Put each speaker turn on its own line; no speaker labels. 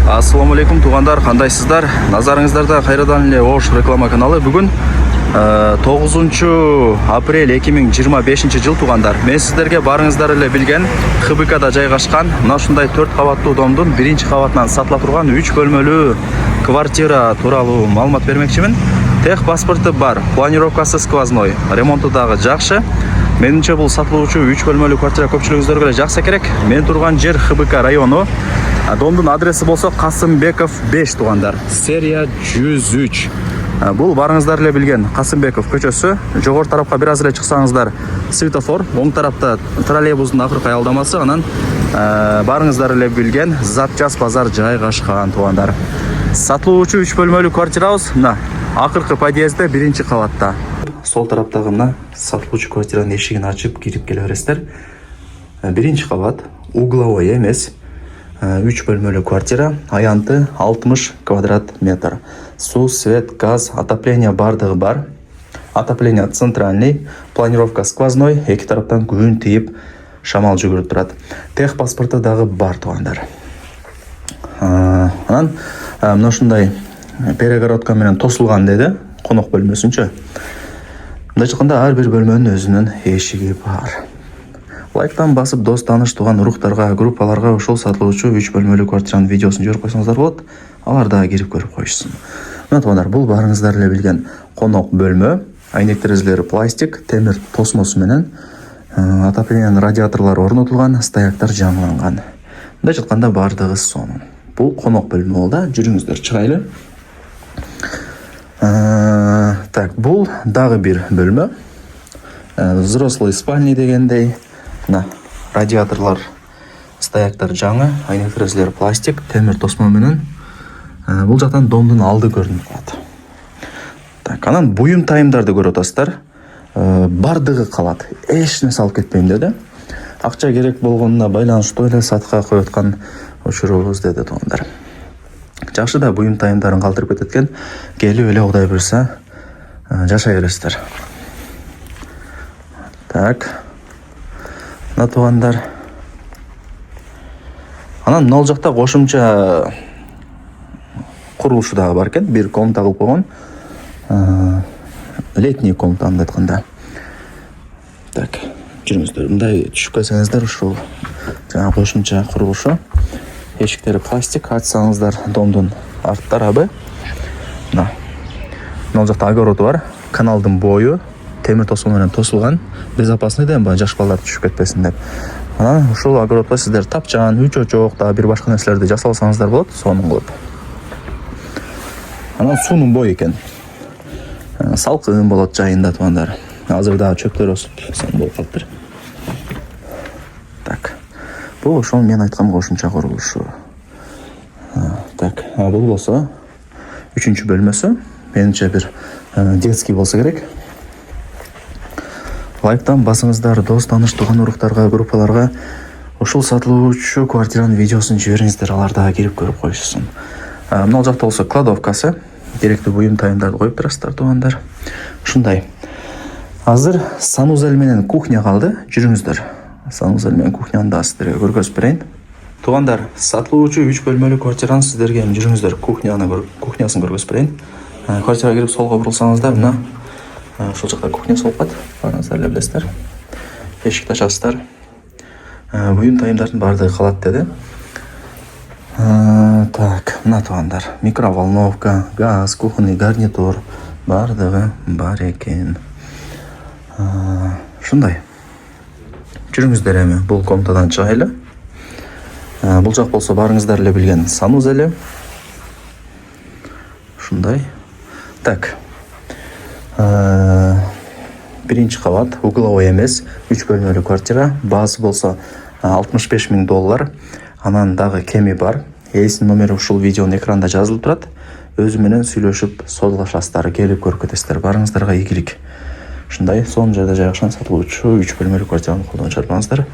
Ассаламу алейкум туғандар, қандайсыздар? Назарыңыздарда қайрадан эле Ош реклама каналы. Бүгін 9 апрель 2025 жыл туғандар. Мен сіздерге барыңыздар эле билген ХБКда жайгашкан мына ушундай 4 кабаттуу домдун 1-чи кабатынан сатыла турган 3 бөлмөлүү квартира тууралуу маалымат бермекчимин. Тех паспорты бар, планировкасы сквозной, ремонту дагы жакшы. Менимче бул сатылуучу 3 бөлмөлүү квартира көпчүлүгүңүздөргө жакса керек. Мен турган жер ХБК району. Домдун адреси болсо Касымбеков 5 туғандар, серия 103. Бул барыңыздар эле билген Касымбеков көчөсү. Жогору тарапка бир аз эле чыксаңыздар светофор, оң тарапта троллейбустун акыркы аялдамасы, анан барыңыздар эле билген Запчас базар жайгашкан туғандар. Сатылуучу 3 бөлмөлүү квартирабыз мына акыркы подъездде 1-чи кабатта. Сол тараптагы мына сатылуучу квартиранын эшигин ачып кирип келе бересиздер. 1-чи кабат, угловой эмес. 3 бөлмөлүү квартира, аянты 60 квадрат метр. Су, свет, газ, отопление бардыгы бар. Отопление центральный, планировка сквозной, эки тараптан күн тийип, шамал жүгүрүп турат. Тех паспорты дагы бар туғандар. Анан мына ушундай перегородка менен тосулган деди, конок бөлмөсүнчө. Мындай чыкканда ар бир бөлмөнүн өзүнүн эшиги бар. Лайктан басып, дос, таныш, туган уруктарга, группаларга ушул сатылуучу 3 бөлмөлүү квартиранын видеосун жиберип койсоңуздар болот. Алар дагы кирип көрүп коюшсун. Мына туугандар, бул барыңыздар эле билген конок бөлмө. Айнек терезелери пластик, темир тосмосу менен отоплениянын радиаторлору орнотулган, стояктар жаңыланган. Мындай жатканда бардыгы сонун. Бул конок бөлмө болду. Жүрүңүздөр чыгайлы. Так, бул дагы бир бөлмө. Взрослый спальный дегендей. Мына радиаторлор, стояктар жаңы, айнек терезелери пластик, темир тосмо менен. Бул жактан домдун алды көрүнүп калат. Так, анан буюм тайымдарды көрүп атасыздар. Бардыгы калат. Эч нерсе алып кетпейм деди. Акча керек болгонуна байланыштуу эле сатка коюп аткан учурубуз деди туугандар. Жакшы да буюм тайымдарын калтырып кетет экен. Келип эле Кудай буйрса жашай бересиздер. Так. Мына туугандар. Анан мына жакта кошумча курулушу дагы бар экен. Бир комната кылып койгон. Летний комната андай айтканда. Так, жүрүңүздөр. Мындай түшүп келсеңиздер ушул жана кошумча курулушу. Эшиктери пластик, ачсаңыздар домдун арт тарабы. Мына жакта огороду бар. Каналдын бою темир тосмо менен тосулган, безопасный да жаш балдар түшүп кетпесин деп. Анан ушул огородко сиздер тапчан, үч очок да бир башка нерселерди жасалсаңыздар болот, сонун кылып. Анан суунун бою экен. Салкын болот жайында туугандар. Азыр дагы чөптөр өсүп, сонун болуп калыптыр. Так. Бул ошол мен айткан кошумча курулушу. Так, бул болсо 3-чү бөлмөсү. Менимче бир детский болсо керек. Лайктан басыңыздар, дос, таныш, туган уруктарга, группаларга ушул сатылуучу квартиранын видеосун жибериңиздер, алар дагы кирип көрүп коюшсун. Мына жакта болсо кладовкасы, керектүү буюм тайымдарды коюп турасыздар туугандар. Ушундай. Азыр санузел менен кухня калды. Жүрүңүздөр. Санузел менен кухняны да сиздерге көргөзүп берейин. Туугандар, сатылуучу 3 бөлмөлүү квартиранын сиздерге жүрүңүздөр кухнясын көргөзүп берейин. Квартирага кирип солго бурулсаңыздар, мына ушул жакта кухня солкат. Барыңыздар эле билесиздер. Эшикти ачасыздар. Буюм тайымдардын бардыгы калат деди. Так, мына туугандар, микроволновка, газ, кухонный гарнитур бардыгы бар экен. Ушундай. Жүрүңүздөр эми бул комнатадан чыгайлы. Бул жак болсо барыңыздар эле билген санузел. Ушундай. Так. 1-чи кабат, угловой эмес, 3 бөлмөлүү квартира. Баасы болсо $65,000. Анан дагы кеми бар. Ээсинин номери ушул видеонун экранда жазылып турат. Өзү менен сүйлөшүп содулашасыздар, келип көрүп кетесиздер. Барыңыздарга ийгилик. Ушундай сонун жерде жайгашкан сатылуучу 3 бөлмөлүү квартираны колдонуп жатпаңыздар.